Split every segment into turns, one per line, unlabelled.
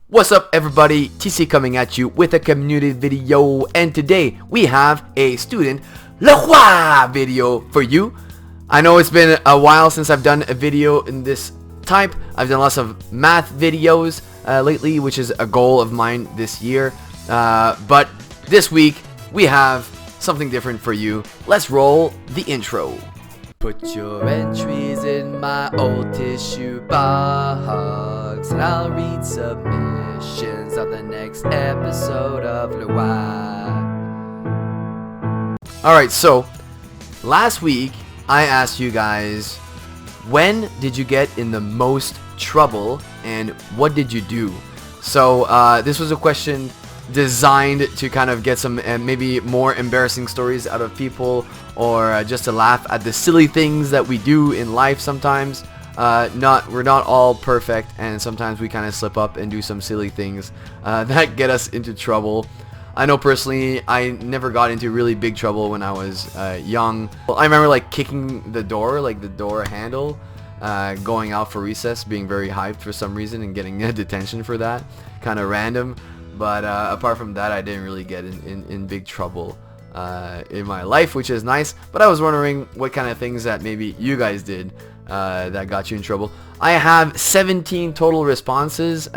What's up everybody, TC coming at you with a community video, and today we have a student LWIAY video for you. I know it's been a while since I've done a video in this type. I've done lots of math videos lately, which is a goal of mine this year, but this week we have something different for you. Let's roll the intro. Put your entries in my old tissue box, and I'll read submissions on the next episode of LWIAY. Alright, so last week I asked you guys, when did you get in the most trouble and what did you do? So this was a question designed to kind of get some maybe more embarrassing stories out of people, or just to laugh at the silly things that we do in life sometimes. We're not all perfect, and sometimes we kind of slip up and do some silly things that get us into trouble. I know personally I never got into really big trouble when I was young. I remember like kicking the door, like the door handle, going out for recess, being very hyped for some reason and getting a detention for that. Kind of random. But apart from that, I didn't really get in big trouble in my life, which is nice. But I was wondering what kind of things that maybe you guys did that got you in trouble. I have 17 total responses,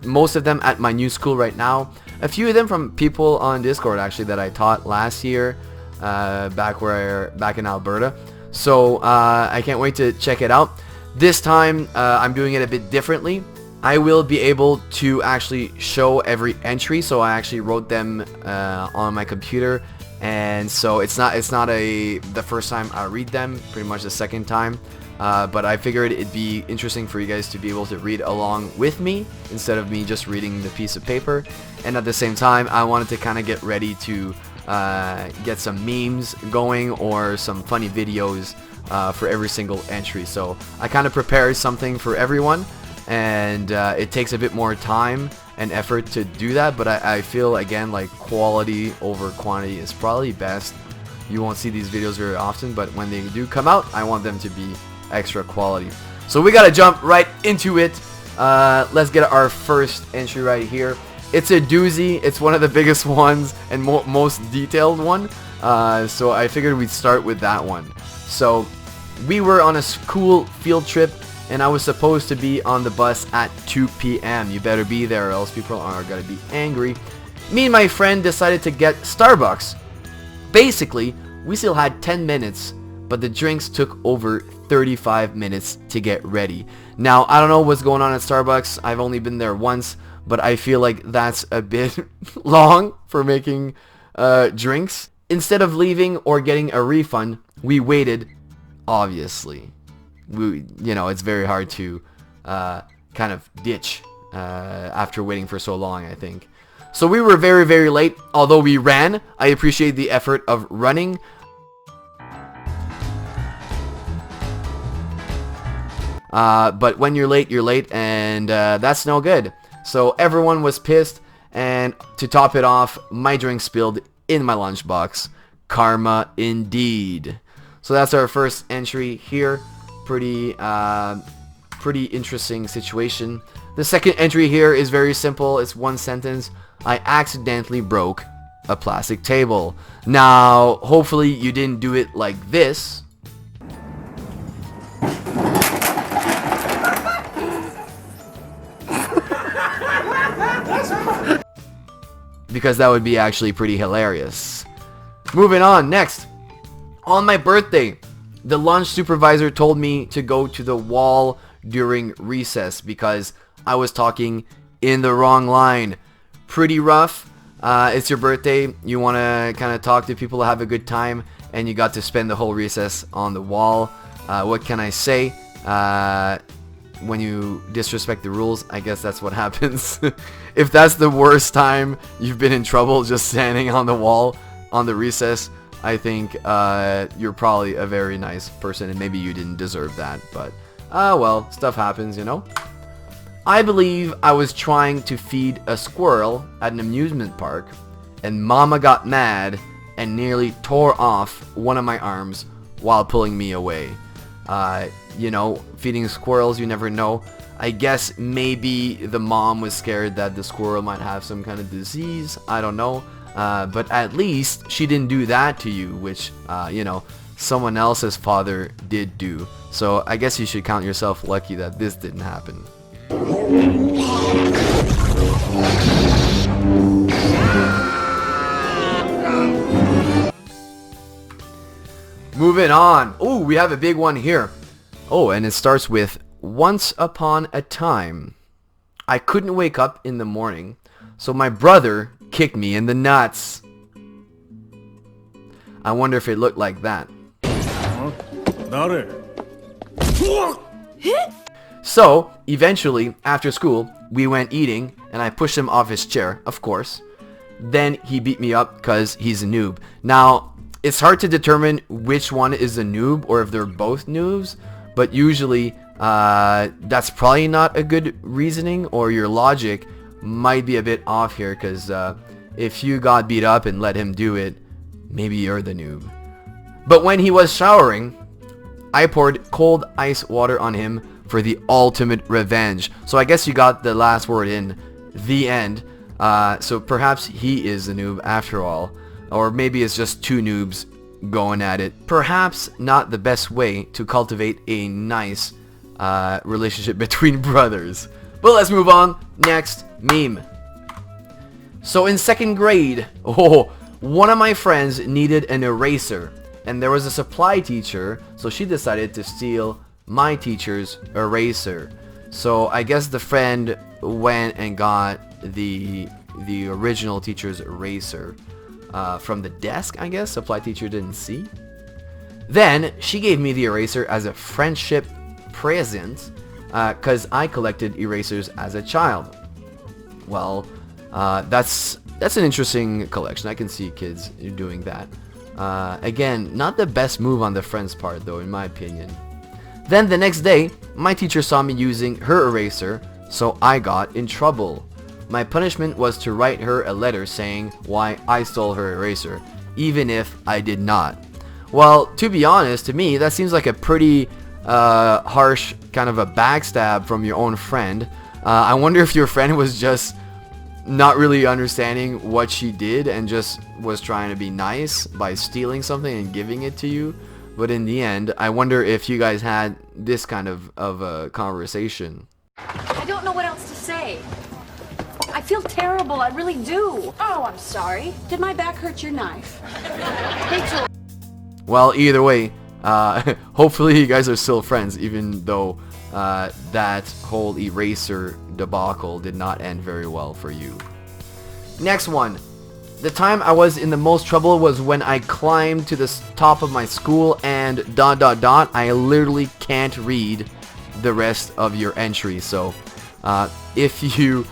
most of them at my new school right now. A few of them from people on Discord actually that I taught last year, back in Alberta. So I can't wait to check it out. This time I'm doing it a bit differently. I will be able to actually show every entry, so I actually wrote them on my computer, and so it's not the first time I read them, pretty much the second time, but I figured it'd be interesting for you guys to be able to read along with me instead of me just reading the piece of paper. And at the same time, I wanted to kind of get ready to get some memes going or some funny videos for every single entry. So I kind of prepared something for everyone. And it takes a bit more time and effort to do that, but I feel again like quality over quantity is probably best. You won't see these videos very often, but when they do come out, I want them to be extra quality. So we gotta jump right into it. Let's get our first entry right here. It's a doozy. It's one of the biggest ones and most detailed one, so I figured we'd start with that one. So we were on a school field trip, and I was supposed to be on the bus at 2 p.m. You better be there or else people are gonna be angry. Me and my friend decided to get Starbucks. Basically, we still had 10 minutes, but the drinks took over 35 minutes to get ready. Now, I don't know what's going on at Starbucks. I've only been there once, but I feel like that's a bit long for making drinks. Instead of leaving or getting a refund, we waited, obviously. It's very hard to kind of ditch after waiting for so long, I think. So we were very, very late. Although we ran, I appreciate the effort of running. But when you're late, and that's no good. So everyone was pissed, and to top it off, my drink spilled in my lunchbox. Karma indeed. So that's our first entry here. Pretty interesting situation. The second entry here is very simple. It's one sentence. I accidentally broke a plastic table. Now, hopefully you didn't do it like this. Because that would be actually pretty hilarious. Moving on, next. On my birthday, the lunch supervisor told me to go to the wall during recess because I was talking in the wrong line. Pretty rough. It's your birthday. You want to kind of talk to people, have a good time, and you got to spend the whole recess on the wall. What can I say? When you disrespect the rules, I guess that's what happens. If that's the worst time you've been in trouble, just standing on the wall on the recess, I think you're probably a very nice person, and maybe you didn't deserve that, but well, stuff happens, you know. I believe I was trying to feed a squirrel at an amusement park, and Mama got mad and nearly tore off one of my arms while pulling me away. You know, feeding squirrels, you never know. I guess maybe the mom was scared that the squirrel might have some kind of disease. I don't know. But at least she didn't do that to you, which, you know, someone else's father did do. So I guess you should count yourself lucky that this didn't happen. Moving on. Oh, we have a big one here. Oh, and it starts with, once upon a time, I couldn't wake up in the morning, so my brother kicked me in the nuts. I wonder if it looked like that. So, eventually, after school, we went eating, and I pushed him off his chair, of course. Then he beat me up because he's a noob. Now, it's hard to determine which one is a noob or if they're both noobs, but usually that's probably not a good reasoning, or your logic might be a bit off here, because if you got beat up and let him do it, maybe you're the noob. But when he was showering, I poured cold ice water on him for the ultimate revenge. So I guess you got the last word in, the end. So perhaps he is a noob after all. Or maybe it's just two noobs going at it. Perhaps not the best way to cultivate a nice relationship between brothers. But let's move on. Next meme. So in second grade, one of my friends needed an eraser, and there was a supply teacher, so she decided to steal my teacher's eraser. So I guess the friend went and got the original teacher's eraser from the desk, I guess. Supply teacher didn't see. Then she gave me the eraser as a friendship present, because I collected erasers as a child. Well, that's an interesting collection. I can see kids doing that. Again, not the best move on the friend's part, though, in my opinion. Then the next day, my teacher saw me using her eraser, so I got in trouble. My punishment was to write her a letter saying why I stole her eraser, even if I did not. Well, to be honest, to me, that seems like a pretty harsh kind of a backstab from your own friend. I wonder if your friend was just not really understanding what she did and just was trying to be nice by stealing something and giving it to you. But in the end, I wonder if you guys had this kind of a conversation.
I don't know what else to say. I feel terrible, I really do. Oh, I'm sorry. Did my back hurt your knife? Rachel.
Well, either way, hopefully you guys are still friends, even though that whole eraser debacle did not end very well for you. Next one. The time I was in the most trouble was when I climbed to the top of my school and ... I literally can't read the rest of your entry. So if you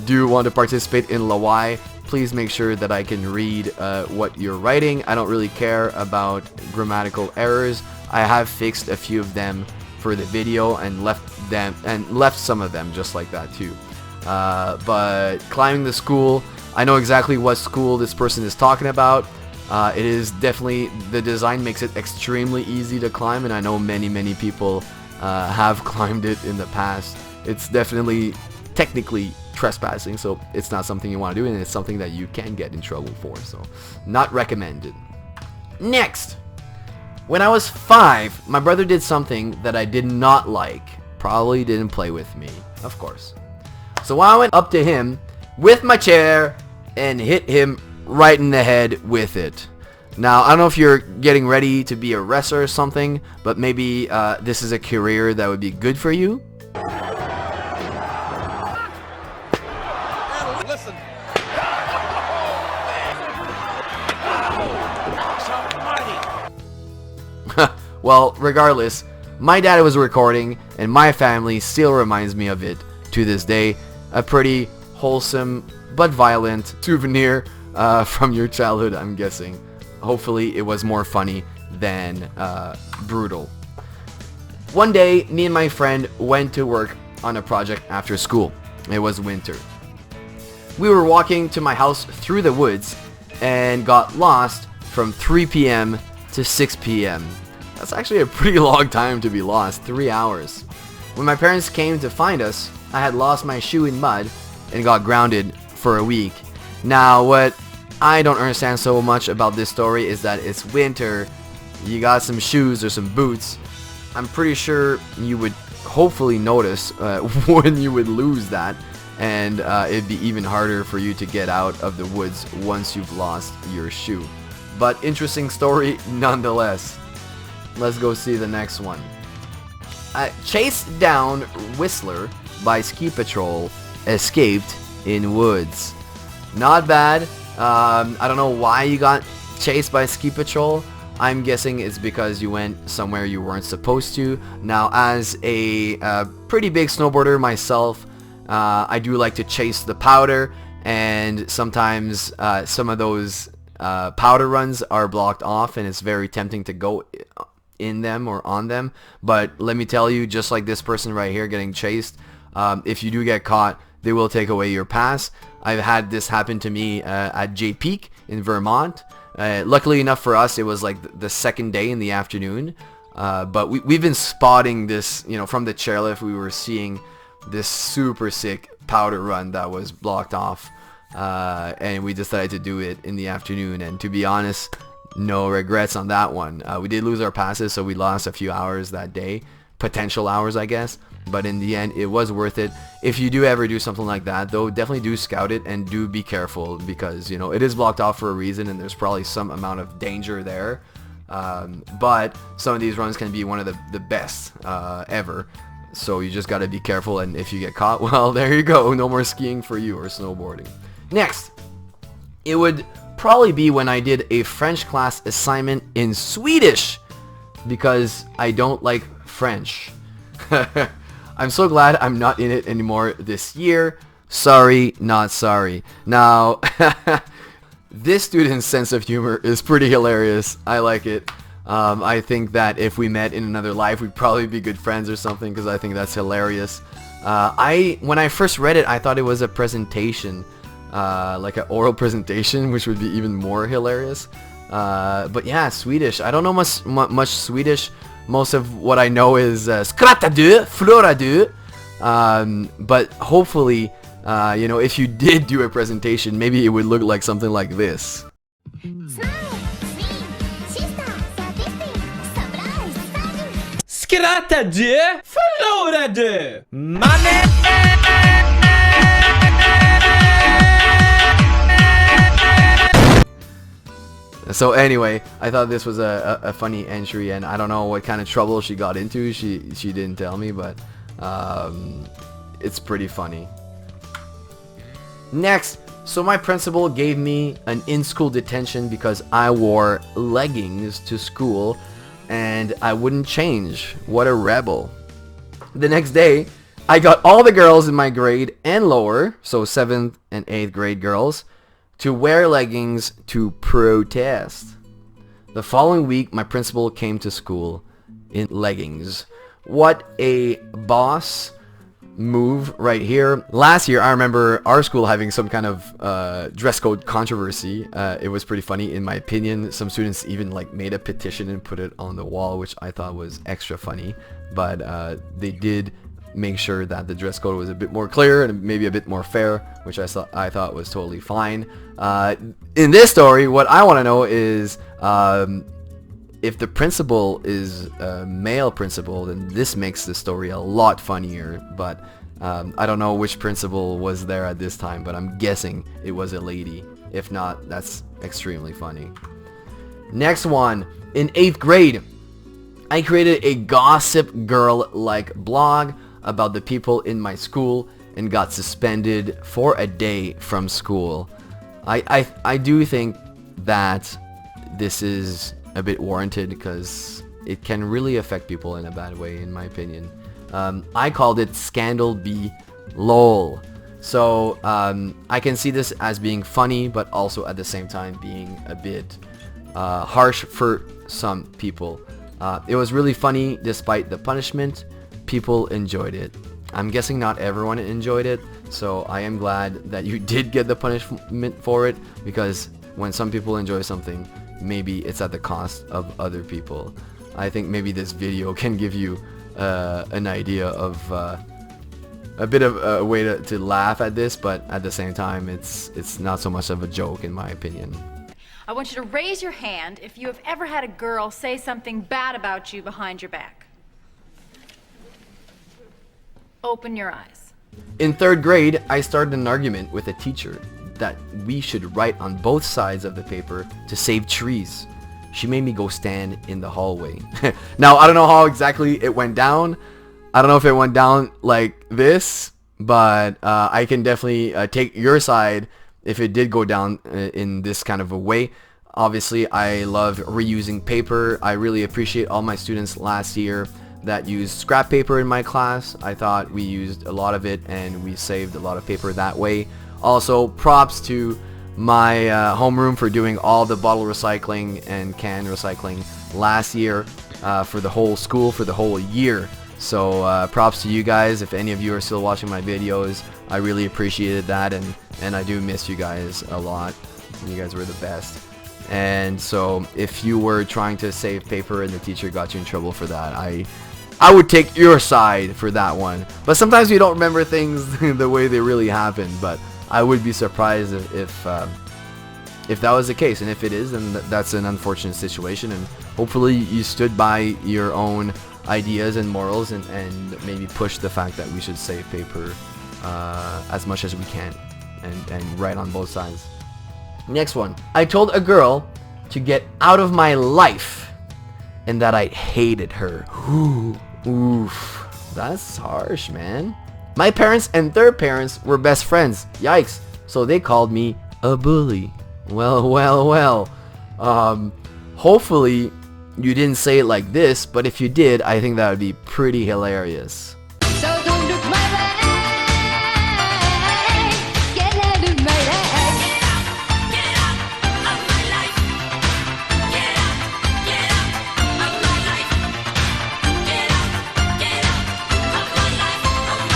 do want to participate in LWIAY, please make sure that I can read what you're writing. I don't really care about grammatical errors. I have fixed a few of them for the video and left some of them just like that too. But climbing the school, I know exactly what school this person is talking about. It is definitely, the design makes it extremely easy to climb, and I know many people have climbed it in the past. It's definitely technically trespassing, so it's not something you want to do, and it's something that you can get in trouble for, so not recommended. Next, when I was 5, my brother did something that I did not like. Probably didn't play with me, of course. So I went up to him with my chair and hit him right in the head with it. Now, I don't know if you're getting ready to be a wrestler or something, but maybe this is a career that would be good for you.
Listen.
Well, regardless, my dad was recording, and my family still reminds me of it to this day. A pretty wholesome but violent souvenir from your childhood, I'm guessing. Hopefully it was more funny than brutal. One day, me and my friend went to work on a project after school. It was winter. We were walking to my house through the woods and got lost from 3 p.m. to 6 p.m. That's actually a pretty long time to be lost, 3 hours. When my parents came to find us, I had lost my shoe in mud and got grounded for a week. Now, what I don't understand so much about this story is that it's winter, you got some shoes or some boots. I'm pretty sure you would hopefully notice when you would lose that, and it'd be even harder for you to get out of the woods once you've lost your shoe. But interesting story nonetheless. Let's go see the next one. Chased down Whistler by ski patrol, escaped in woods. Not bad. I don't know why you got chased by ski patrol. I'm guessing it's because you went somewhere you weren't supposed to. Now, as a pretty big snowboarder myself, I do like to chase the powder, and sometimes some of those powder runs are blocked off, and it's very tempting to go in them or on them. But let me tell you, just like this person right here getting chased, if you do get caught, they will take away your pass. I've had this happen to me at Jay Peak in Vermont. Luckily enough for us, it was like the second day in the afternoon. But we've been spotting this, you know, from the chairlift. We were seeing this super sick powder run that was blocked off. And we decided to do it in the afternoon. And to be honest, no regrets on that one. We did lose our passes, so we lost a few hours that day. Potential hours, I guess. But in the end, it was worth it. If you do ever do something like that, though, definitely do scout it and do be careful, because, you know, it is blocked off for a reason, and there's probably some amount of danger there. But some of these runs can be one of the best ever. So you just got to be careful, and if you get caught, well, there you go. No more skiing for you or snowboarding. Next, it would probably be when I did a French class assignment in Swedish, because I don't like French. I'm so glad I'm not in it anymore this year. Sorry, not sorry. Now, this student's sense of humor is pretty hilarious. I like it. I think that if we met in another life, we'd probably be good friends or something, because I think that's hilarious. When I first read it, I thought it was a presentation, like an oral presentation, which would be even more hilarious. But yeah, Swedish. I don't know much Swedish. Most of what I know is skratta du, flora du. But hopefully, you know, if you did do a presentation, maybe it would look like something like this.
Skratta du, förlora du.
So anyway, I thought this was a funny entry, and I don't know what kind of trouble she got into. She didn't tell me, but it's pretty funny. Next, so my principal gave me an in-school detention because I wore leggings to school and I wouldn't change. What a rebel. The next day, I got all the girls in my grade and lower, so 7th and 8th grade girls, to wear leggings to protest. The following week, my principal came to school in leggings. What a boss move right here. Last year, I remember our school having some kind of dress code controversy. It was pretty funny, in my opinion. Some students even like made a petition and put it on the wall, which I thought was extra funny. But they did make sure that the dress code was a bit more clear and maybe a bit more fair, which I thought was totally fine. In this story, what I want to know is if the principal is a male principal, then this makes the story a lot funnier. But I don't know which principal was there at this time, but I'm guessing it was a lady. If not, that's extremely funny. Next one. In 8th grade, I created a Gossip Girl-like blog about the people in my school and got suspended for a day from school. I do think that this is a bit warranted because it can really affect people in a bad way, in my opinion. I called it Scandal B LOL. So I can see this as being funny, but also at the same time being a bit harsh for some people. It was really funny despite the punishment. People enjoyed it. I'm guessing not everyone enjoyed it, so I am glad that you did get the punishment for it, because when some people enjoy something, maybe it's at the cost of other people. I think maybe this video can give you an idea of a bit of a way to laugh at this, but at the same time, it's not so much of a joke in my opinion.
I want you to raise your hand if you have ever had a girl say something bad about you behind your back. Open your eyes.
In 3rd grade, I started an argument with a teacher that we should write on both sides of the paper to save trees. She made me go stand in the hallway. Now, I don't know how exactly it went down. I don't know if it went down like this, but I can definitely take your side if it did go down in this kind of a way. Obviously, I love reusing paper. I really appreciate all my students last year that used scrap paper in my class. I thought we used a lot of it and we saved a lot of paper that way. Also, props to my homeroom for doing all the bottle recycling and can recycling last year for the whole school, for the whole year. So props to you guys. If any of you are still watching my videos, I really appreciated that, and I do miss you guys a lot. You guys were the best. And so if you were trying to save paper and the teacher got you in trouble for that, I would take your side for that one. But sometimes you don't remember things the way they really happened, but I would be surprised if that was the case. And if it is, then that's an unfortunate situation, and hopefully you stood by your own ideas and morals and maybe push the fact that we should save paper as much as we can and write on both sides. Next one. I told a girl to get out of my life and that I hated her. Oof. That's harsh, man. My parents and their parents were best friends. Yikes. So they called me a bully. Well. Hopefully you didn't say it like this, but if you did, I think that would be pretty hilarious.
So don't look my way. Get out of my life. Get out of my life. Get out of my life. Get out of my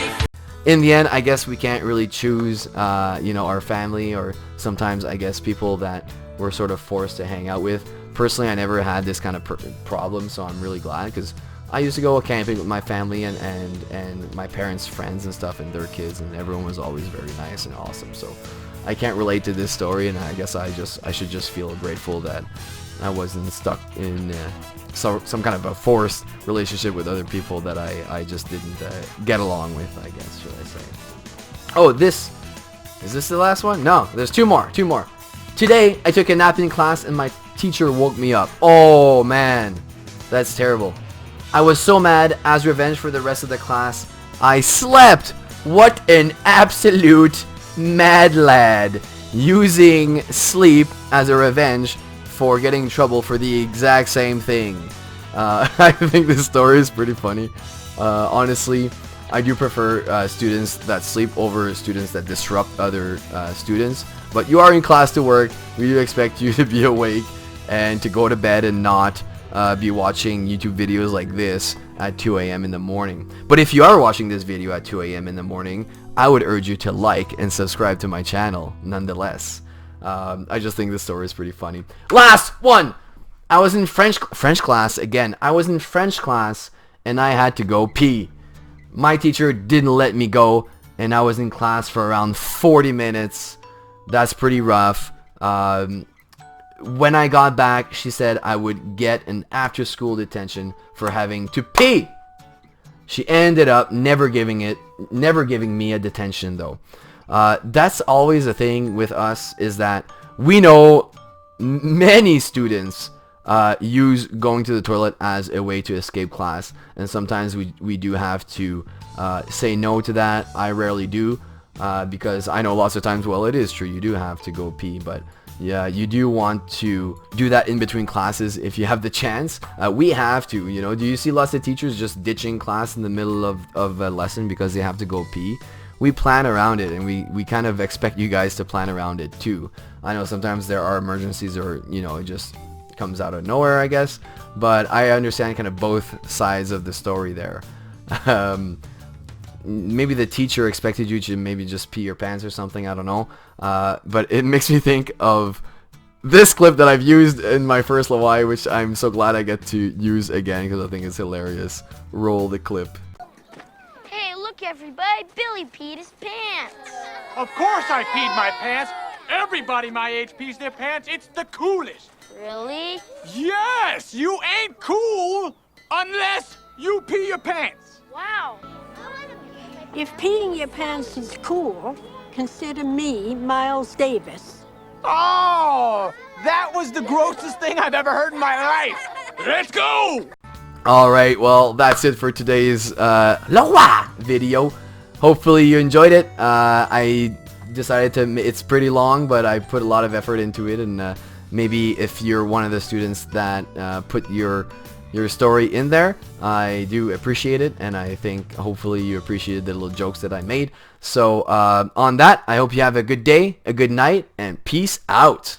life.
In the end, I guess we can't really choose, our family, or sometimes I guess people that we're sort of forced to hang out with. Personally, I never had this kind of problem, so I'm really glad, because I used to go camping with my family and my parents' friends and stuff and their kids, and everyone was always very nice and awesome. So I can't relate to this story, and I guess I should just feel grateful that I wasn't stuck in some kind of a forced relationship with other people that I just didn't get along with, I guess, should I say. Oh, is this the last one? No, there's two more. Today, I took a nap in class and my teacher woke me up. Oh man, that's terrible. I was so mad. As revenge for the rest of the class, I slept. What an absolute mad lad. Using sleep as a revenge for getting in trouble for the exact same thing. I think this story is pretty funny. Honestly, I do prefer students that sleep over students that disrupt other students. But you are in class to work. We do expect you to be awake and to go to bed and not be watching YouTube videos like this at 2 a.m. in the morning. But if you are watching this video at 2 a.m. in the morning, I would urge you to like and subscribe to my channel nonetheless. I just think this story is pretty funny. Last one! I was in French class again. I was in French class and I had to go pee. My teacher didn't let me go and I was in class for around 40 minutes. That's pretty rough. When I got back, she said I would get an after-school detention for having to pee. She ended up never giving me a detention though. That's always a thing with us, is that we know many students use going to the toilet as a way to escape class, and sometimes we do have to say no to that. I rarely do. Because I know lots of times, well, it is true, you do have to go pee, but yeah, you do want to do that in between classes if you have the chance. We have to, do you see lots of teachers just ditching class in the middle of a lesson because they have to go pee? We plan around it, and we kind of expect you guys to plan around it too. I know sometimes there are emergencies, or it just comes out of nowhere, I guess, but I understand kind of both sides of the story there. Maybe the teacher expected you to maybe just pee your pants or something, I don't know. But it makes me think of this clip that I've used in my first LWIAY, which I'm so glad I get to use again because I think it's hilarious. Roll the clip.
Hey, look everybody, Billy peed his pants.
Of course I peed my pants. Everybody my age pees their pants. It's the coolest.
Really?
Yes, you ain't cool unless you pee your pants.
Wow.
If peeing your pants is cool, consider me Miles Davis.
Oh, that was the grossest thing I've ever heard in my life. Let's go.
Alright, well, that's it for today's LWIAY video. Hopefully you enjoyed it. I decided to, it's pretty long, but I put a lot of effort into it, and maybe if you're one of the students that put your story in there, I do appreciate it, and I think hopefully you appreciated the little jokes that I made. So on that, I hope you have a good day, a good night, and peace out.